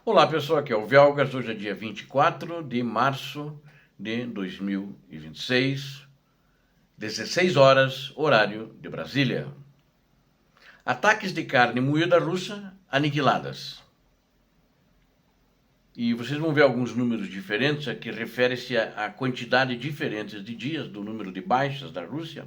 Olá pessoal, aqui é o Velgas, hoje é dia 24 de março de 2026, 16 horas, horário de Brasília. Ataques de carne moída russa aniquiladas. E vocês vão ver alguns números diferentes, que refere-se à quantidade diferente de dias do número de baixas da Rússia.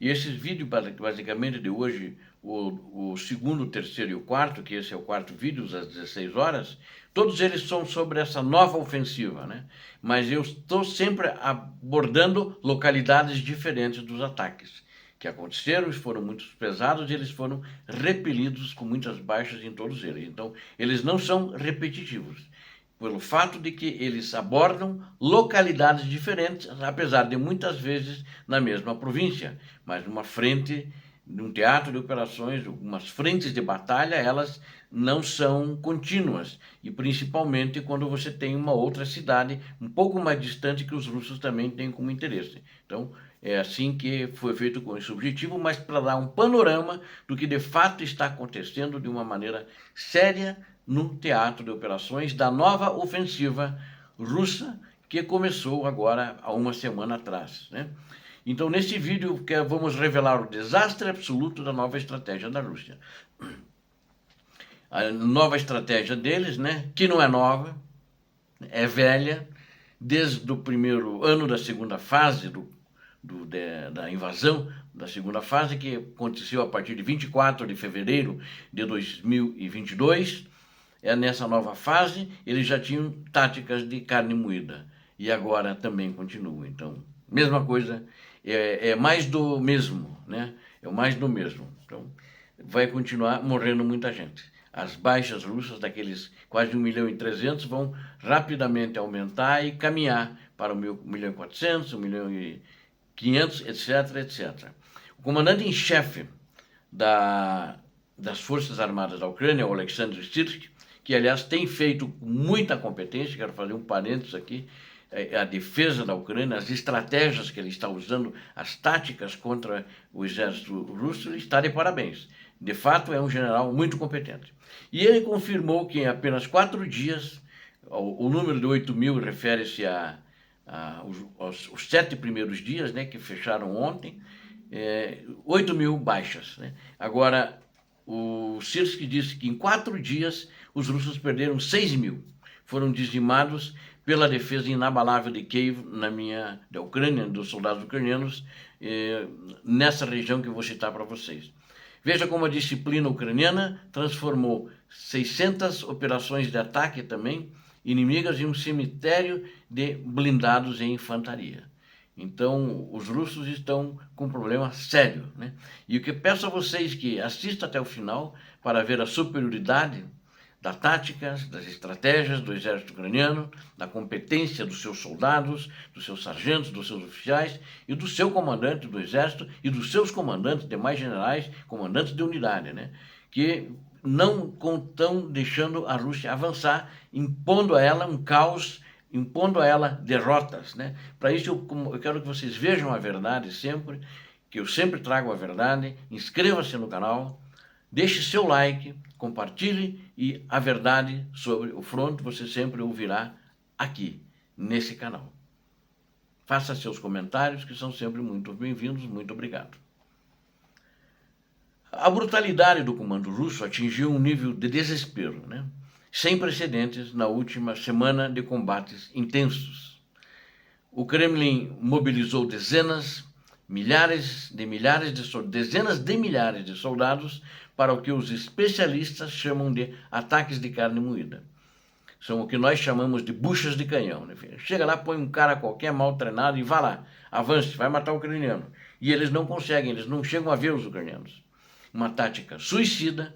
E esses vídeos, basicamente, de hoje, o segundo, o terceiro e o quarto, que esse é o quarto vídeo, às 16 horas, todos eles são sobre essa nova ofensiva, né? Mas eu estou sempre abordando localidades diferentes dos ataques que aconteceram, foram muito pesados e eles foram repelidos com muitas baixas em todos eles. Então, eles não são repetitivos pelo fato de que eles abordam localidades diferentes, apesar de muitas vezes na mesma província, mas numa frente, num teatro de operações, algumas frentes de batalha, elas não são contínuas, e principalmente quando você tem uma outra cidade um pouco mais distante que os russos também têm como interesse. Então, é assim que foi feito com esse objetivo, mas para dar um panorama do que de fato está acontecendo de uma maneira séria no teatro de operações da nova ofensiva russa que começou agora há uma semana atrás, né? Então, nesse vídeo, vamos revelar o desastre absoluto da nova estratégia da Rússia. A nova estratégia deles, né, que não é nova, é velha, desde o primeiro ano da segunda fase da invasão, da segunda fase, que aconteceu a partir de 24 de fevereiro de 2022, nessa nova fase, eles já tinham táticas de carne moída. E agora também continuam. Então, mesma coisa, é mais do mesmo, né? É o mais do mesmo. Então, vai continuar morrendo muita gente. As baixas russas, daqueles quase 1.300.000, vão rapidamente aumentar e caminhar para 1.400.000, 1.500.000, etc, etc. O comandante em chefe das Forças Armadas da Ucrânia, o Alexander Sirski, que aliás tem feito com muita competência, quero fazer um parênteses aqui, a defesa da Ucrânia, as estratégias que ele está usando, as táticas contra o exército russo, ele está de parabéns. De fato, é um general muito competente. E ele confirmou que em apenas 4 dias, o número de 8.000 refere-se aos 7 primeiros dias, né, que fecharam ontem, 8.000 baixas, né? Agora, o Sirski disse que em 4 dias os russos perderam 6.000. Foram dizimados pela defesa inabalável de Kiev, da Ucrânia, dos soldados ucranianos, nessa região que eu vou citar para vocês. Veja como a disciplina ucraniana transformou 600 operações de ataque também inimigas em um cemitério de blindados e infantaria. Então, os russos estão com um problema sério, né? E o que peço a vocês que assistam até o final para ver a superioridade das táticas, das estratégias do exército ucraniano, da competência dos seus soldados, dos seus sargentos, dos seus oficiais e do seu comandante do exército e dos seus comandantes, demais generais, comandantes de unidade, né? Que não estão deixando a Rússia avançar, impondo a ela um caos, impondo a ela derrotas, né? Para isso eu quero que vocês vejam a verdade sempre, que eu sempre trago a verdade. Inscreva-se no canal, deixe seu like, compartilhe, e a verdade sobre o fronte você sempre ouvirá aqui, nesse canal. Faça seus comentários, que são sempre muito bem-vindos. Muito obrigado. A brutalidade do comando russo atingiu um nível de desespero, né, sem precedentes na última semana de combates intensos. O Kremlin mobilizou dezenas de milhares de soldados para o que os especialistas chamam de ataques de carne moída. São o que nós chamamos de buchas de canhão, né? Chega lá, põe um cara qualquer mal treinado e vá lá, avance, vai matar o ucraniano. E eles não conseguem, eles não chegam a ver os ucranianos. Uma tática suicida,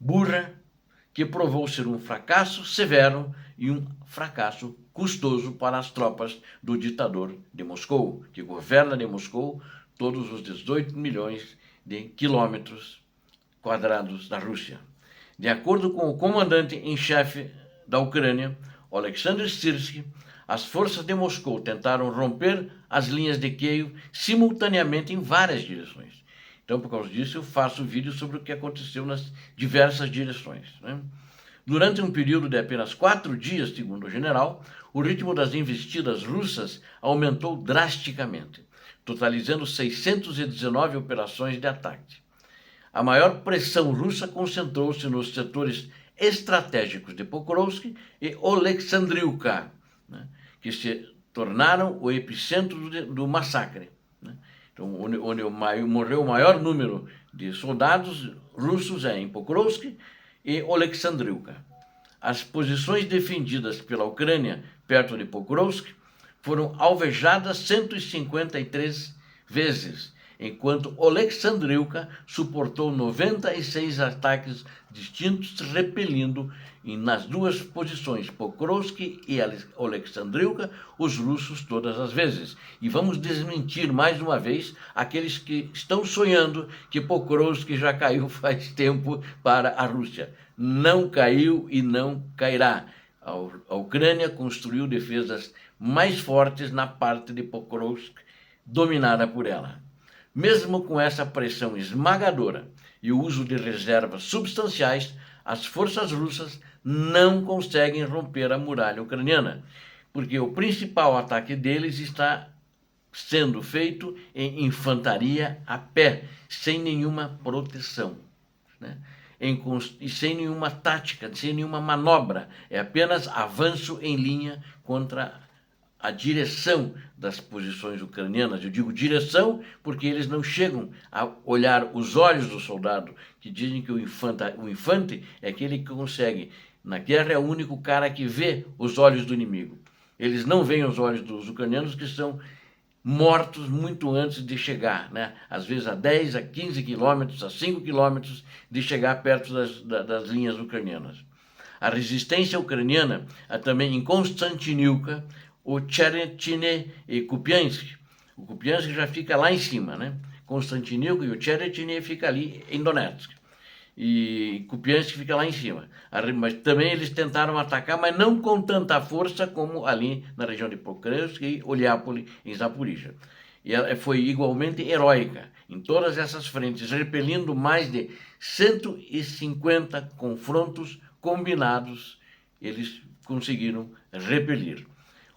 burra, que provou ser um fracasso severo e um fracasso custoso para as tropas do ditador de Moscou, que governa de Moscou todos os 18 milhões de quilômetros quadrados da Rússia. De acordo com o comandante em chefe da Ucrânia, Alexander Sirski, as forças de Moscou tentaram romper as linhas de Kiev simultaneamente em várias direções. Então, por causa disso, eu faço vídeo sobre o que aconteceu nas diversas direções, né? Durante um período de apenas 4 dias, segundo o general, o ritmo das investidas russas aumentou drasticamente, totalizando 619 operações de ataque. A maior pressão russa concentrou-se nos setores estratégicos de Pokrovsk e Oleksandriivka, né, que se tornaram o epicentro do massacre, né? Então, onde morreu o maior número de soldados russos é em Pokrovsk e Oleksandriivka. As posições defendidas pela Ucrânia perto de Pokrovsk foram alvejadas 153 vezes, enquanto Oleksandriivka suportou 96 ataques distintos, repelindo nas duas posições, Pokrovsk e Oleksandriivka, os russos todas as vezes. E vamos desmentir mais uma vez aqueles que estão sonhando que Pokrovsk já caiu faz tempo para a Rússia. Não caiu e não cairá. A Ucrânia construiu defesas mais fortes na parte de Pokrovsk, dominada por ela. Mesmo com essa pressão esmagadora e o uso de reservas substanciais, as forças russas não conseguem romper a muralha ucraniana, porque o principal ataque deles está sendo feito em infantaria a pé, sem nenhuma proteção, né? E sem nenhuma tática, sem nenhuma manobra. É apenas avanço em linha contra a direção das posições ucranianas. Eu digo direção porque eles não chegam a olhar os olhos do soldado, que dizem que o infante é aquele que consegue. Na guerra é o único cara que vê os olhos do inimigo. Eles não veem os olhos dos ucranianos, que são mortos muito antes de chegar, né? Às vezes a 10, a 15 quilômetros, a 5 quilômetros de chegar perto das linhas ucranianas. A resistência ucraniana também em Konstantinivka, o Chernihiv e Kupiansk. O Kupiansk já fica lá em cima, né? Konstantinivka e o Chernihiv fica ali em Donetsk. E Kupiansk fica lá em cima. Mas também eles tentaram atacar, mas não com tanta força como ali na região de Pokrovsk e Oliápole, em Zaporizhia. E ela foi igualmente heróica em todas essas frentes, repelindo mais de 150 confrontos combinados, eles conseguiram repelir.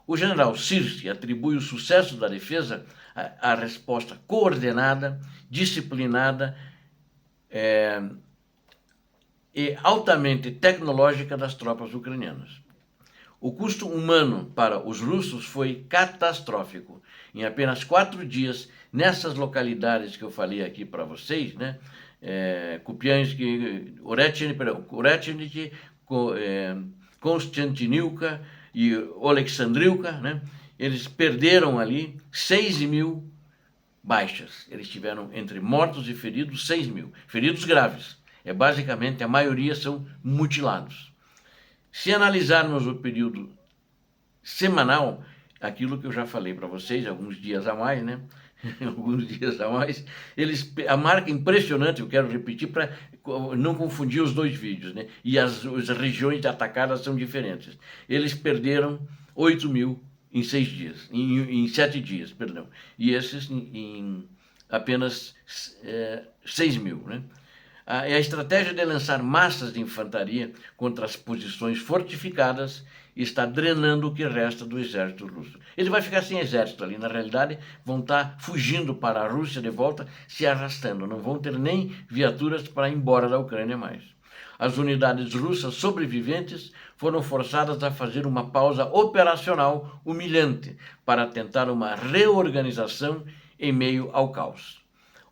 O general Sirski atribui o sucesso da defesa à resposta coordenada, disciplinada, e altamente tecnológica das tropas ucranianas. O custo humano para os russos foi catastrófico. Em apenas 4 dias, nessas localidades que eu falei aqui para vocês, né, Kupiansk, Orechniki, Konstantinivka e Oleksandriivka, né, eles perderam ali 6.000 baixas. Eles tiveram, entre mortos e feridos, 6.000. Feridos graves. Basicamente, a maioria são mutilados. Se analisarmos o período semanal, aquilo que eu já falei para vocês, alguns dias a mais, né? Alguns dias a mais, a marca impressionante, eu quero repetir para não confundir os dois vídeos, né? E as regiões atacadas são diferentes. Eles perderam 8.000 em 6 dias, em 7 dias, perdão. E esses em apenas 6.000, né? A estratégia de lançar massas de infantaria contra as posições fortificadas está drenando o que resta do exército russo. Ele vai ficar sem exército ali, na realidade, vão estar fugindo para a Rússia de volta, se arrastando, não vão ter nem viaturas para ir embora da Ucrânia mais. As unidades russas sobreviventes foram forçadas a fazer uma pausa operacional humilhante para tentar uma reorganização em meio ao caos.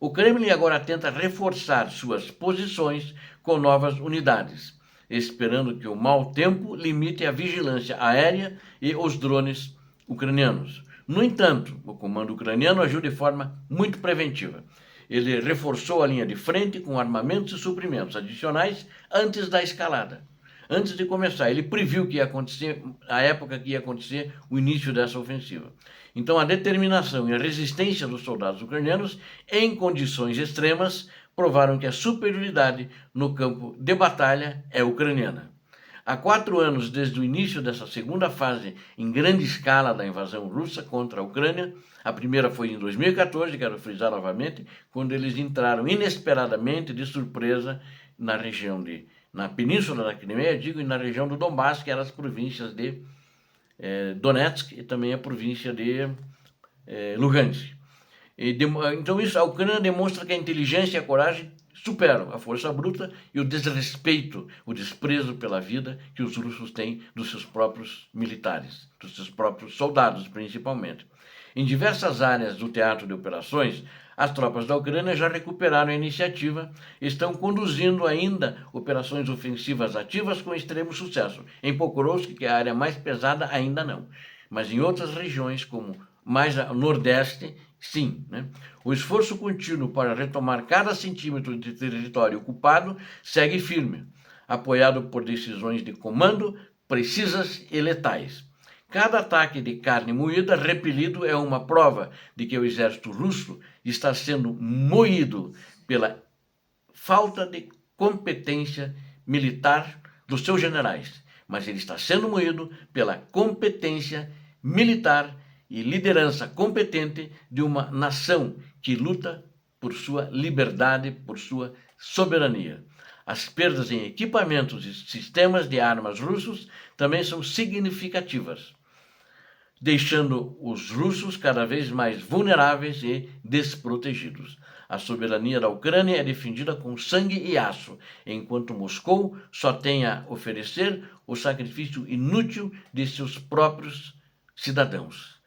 O Kremlin agora tenta reforçar suas posições com novas unidades, esperando que o mau tempo limite a vigilância aérea e os drones ucranianos. No entanto, o comando ucraniano agiu de forma muito preventiva. Ele reforçou a linha de frente com armamentos e suprimentos adicionais antes da escalada. Antes de começar, ele previu que ia acontecer, a época que ia acontecer o início dessa ofensiva. Então, a determinação e a resistência dos soldados ucranianos, em condições extremas, provaram que a superioridade no campo de batalha é ucraniana. Há 4 anos desde o início dessa segunda fase em grande escala da invasão russa contra a Ucrânia, a primeira foi em 2014, quero frisar novamente, quando eles entraram inesperadamente, de surpresa, na região de na península da Crimeia, digo, e na região do Donbass, que eram as províncias de Donetsk e também a província de Lugansk. Então isso, a Ucrânia demonstra que a inteligência e a coragem superam a força bruta e o desrespeito, o desprezo pela vida que os russos têm dos seus próprios militares, dos seus próprios soldados, principalmente. Em diversas áreas do teatro de operações, as tropas da Ucrânia já recuperaram a iniciativa e estão conduzindo ainda operações ofensivas ativas com extremo sucesso. Em Pokrovsk, que é a área mais pesada, ainda não. Mas em outras regiões, como mais ao nordeste, sim. Né? O esforço contínuo para retomar cada centímetro de território ocupado segue firme, apoiado por decisões de comando precisas e letais. Cada ataque de carne moída repelido é uma prova de que o exército russo está sendo moído pela falta de competência militar dos seus generais, mas ele está sendo moído pela competência militar e liderança competente de uma nação que luta por sua liberdade, por sua soberania. As perdas em equipamentos e sistemas de armas russos também são significativas, deixando os russos cada vez mais vulneráveis e desprotegidos. A soberania da Ucrânia é defendida com sangue e aço, enquanto Moscou só tem a oferecer o sacrifício inútil de seus próprios cidadãos,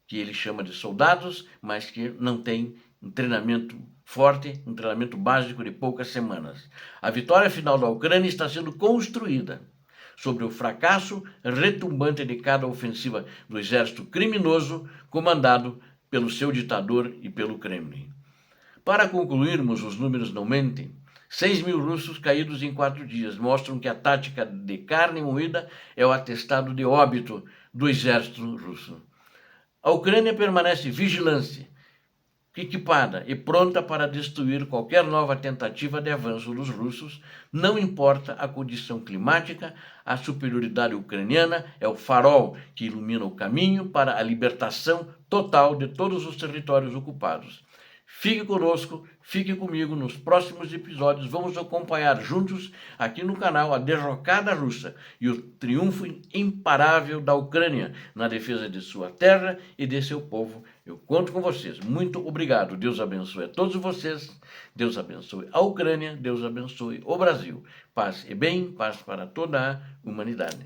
que ele chama de soldados, mas que não tem um treinamento forte, um treinamento básico de poucas semanas. A vitória final da Ucrânia está sendo construída sobre o fracasso retumbante de cada ofensiva do exército criminoso comandado pelo seu ditador e pelo Kremlin. Para concluirmos, os números não mentem. 6.000 russos caídos em 4 dias mostram que a tática de carne moída é o atestado de óbito do exército russo. A Ucrânia permanece vigilante, equipada e pronta para destruir qualquer nova tentativa de avanço dos russos, não importa a condição climática, a superioridade ucraniana é o farol que ilumina o caminho para a libertação total de todos os territórios ocupados. Fique conosco, fique comigo nos próximos episódios. Vamos acompanhar juntos aqui no canal a derrocada russa e o triunfo imparável da Ucrânia na defesa de sua terra e de seu povo. Eu conto com vocês. Muito obrigado. Deus abençoe a todos vocês. Deus abençoe a Ucrânia. Deus abençoe o Brasil. Paz e bem, paz para toda a humanidade.